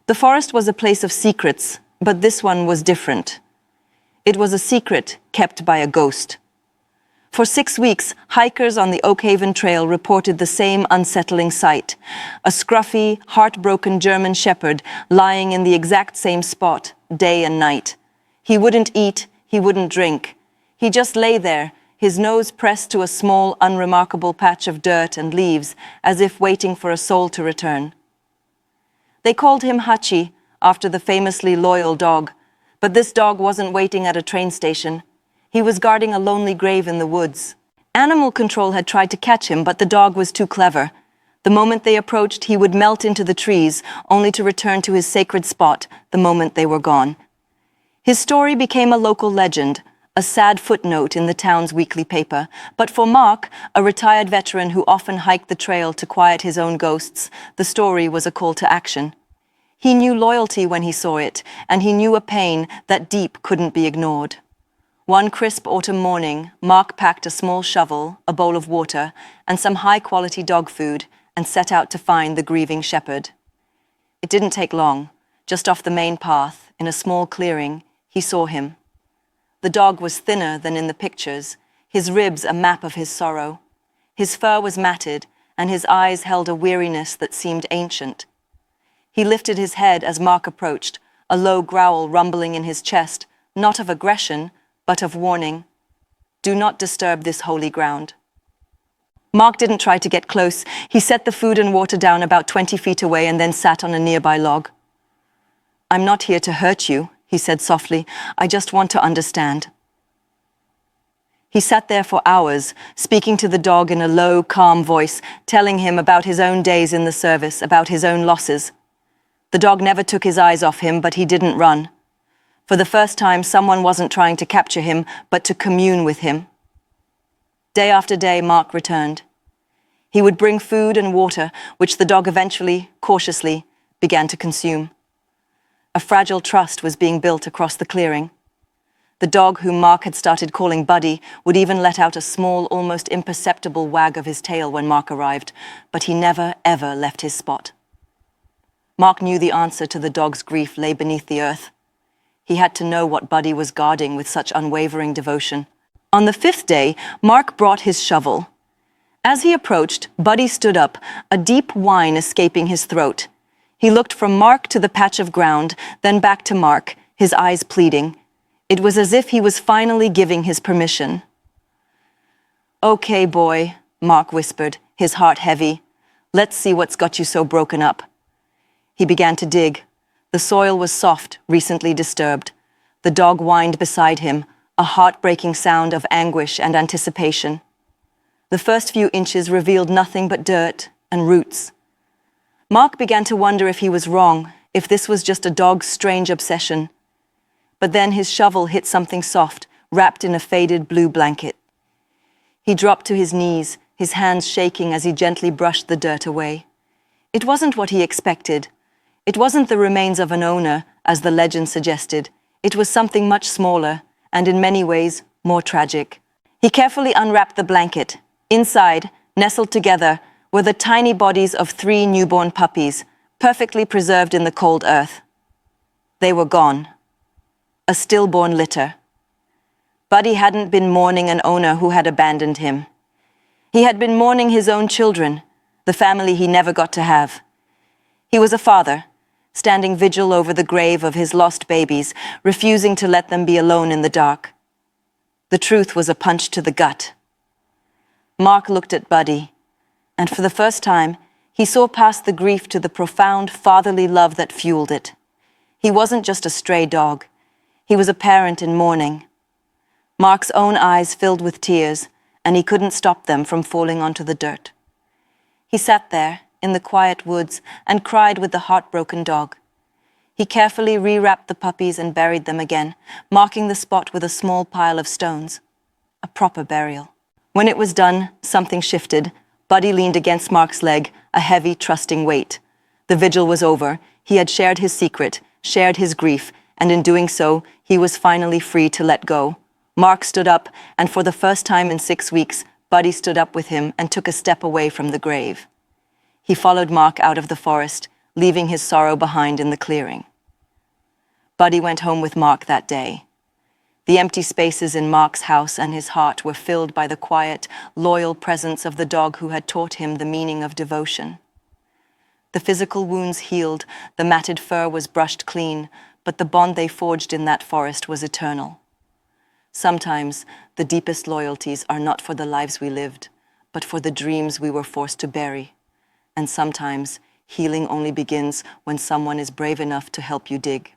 The forest was a place of secrets, but this one was different. It was a secret kept by a ghost. For 6 weeks, hikers on the Oakhaven Trail reported the same unsettling sight: a scruffy, heartbroken German shepherd lying in the exact same spot, day and night. He wouldn't eat, he wouldn't drink. He just lay there, his nose pressed to a small, unremarkable patch of dirt and leaves, as if waiting for a soul to return. They called him Hachi, after the famously loyal dog, but this dog wasn't waiting at a train station. He was guarding a lonely grave in the woods. Animal control had tried to catch him, but the dog was too clever. The moment they approached, he would melt into the trees, only to return to his sacred spot the moment they were gone. His story became a local legend, a sad footnote in the town's weekly paper. But for Mark, a retired veteran who often hiked the trail to quiet his own ghosts, the story was a call to action. He knew loyalty when he saw it, and he knew a pain that deep couldn't be ignored. One crisp autumn morning, Mark packed a small shovel, a bowl of water, and some high-quality dog food, and set out to find the grieving shepherd. It didn't take long. Just off the main path, in a small clearing, he saw him. The dog was thinner than in the pictures, his ribs a map of his sorrow. His fur was matted, and his eyes held a weariness that seemed ancient. He lifted his head as Mark approached, a low growl rumbling in his chest, not of aggression, but of warning. Do not disturb this holy ground. Mark didn't try to get close. He set the food and water down about 20 feet away and then sat on a nearby log. "I'm not here to hurt you," he said softly. "I just want to understand." He sat there for hours, speaking to the dog in a low, calm voice, telling him about his own days in the service, about his own losses. The dog never took his eyes off him, but he didn't run. For the first time, someone wasn't trying to capture him, but to commune with him. Day after day, Mark returned. He would bring food and water, which the dog eventually, cautiously, began to consume. A fragile trust was being built across the clearing. The dog, whom Mark had started calling Buddy, would even let out a small, almost imperceptible wag of his tail when Mark arrived, but he never, ever left his spot. Mark knew the answer to the dog's grief lay beneath the earth. He had to know what Buddy was guarding with such unwavering devotion. On the 5th day, Mark brought his shovel. As he approached, Buddy stood up, a deep whine escaping his throat. He looked from Mark to the patch of ground, then back to Mark, his eyes pleading. It was as if he was finally giving his permission. "Okay, boy," Mark whispered, his heart heavy. "Let's see what's got you so broken up." He began to dig. The soil was soft, recently disturbed. The dog whined beside him, a heartbreaking sound of anguish and anticipation. The first few inches revealed nothing but dirt and roots. Mark began to wonder if he was wrong, if this was just a dog's strange obsession. But then his shovel hit something soft, wrapped in a faded blue blanket. He dropped to his knees, his hands shaking as he gently brushed the dirt away. It wasn't what he expected. It wasn't the remains of an owner, as the legend suggested. It was something much smaller, and in many ways, more tragic. He carefully unwrapped the blanket. Inside, nestled together, were the tiny bodies of 3 newborn puppies, perfectly preserved in the cold earth. They were gone. A stillborn litter. Buddy hadn't been mourning an owner who had abandoned him. He had been mourning his own children, the family he never got to have. He was a father, standing vigil over the grave of his lost babies, refusing to let them be alone in the dark. The truth was a punch to the gut. Mark looked at Buddy, and for the first time, he saw past the grief to the profound fatherly love that fueled it. He wasn't just a stray dog. He was a parent in mourning. Mark's own eyes filled with tears, and he couldn't stop them from falling onto the dirt. He sat there, in the quiet woods, and cried with the heartbroken dog. He carefully rewrapped the puppies and buried them again, marking the spot with a small pile of stones. A proper burial. When it was done, something shifted. Buddy leaned against Mark's leg, a heavy, trusting weight. The vigil was over. He had shared his secret, shared his grief, and in doing so, he was finally free to let go. Mark stood up, and for the first time in 6 weeks, Buddy stood up with him and took a step away from the grave. He followed Mark out of the forest, leaving his sorrow behind in the clearing. Buddy went home with Mark that day. The empty spaces in Mark's house and his heart were filled by the quiet, loyal presence of the dog who had taught him the meaning of devotion. The physical wounds healed, the matted fur was brushed clean, but the bond they forged in that forest was eternal. Sometimes, the deepest loyalties are not for the lives we lived, but for the dreams we were forced to bury. And sometimes, healing only begins when someone is brave enough to help you dig.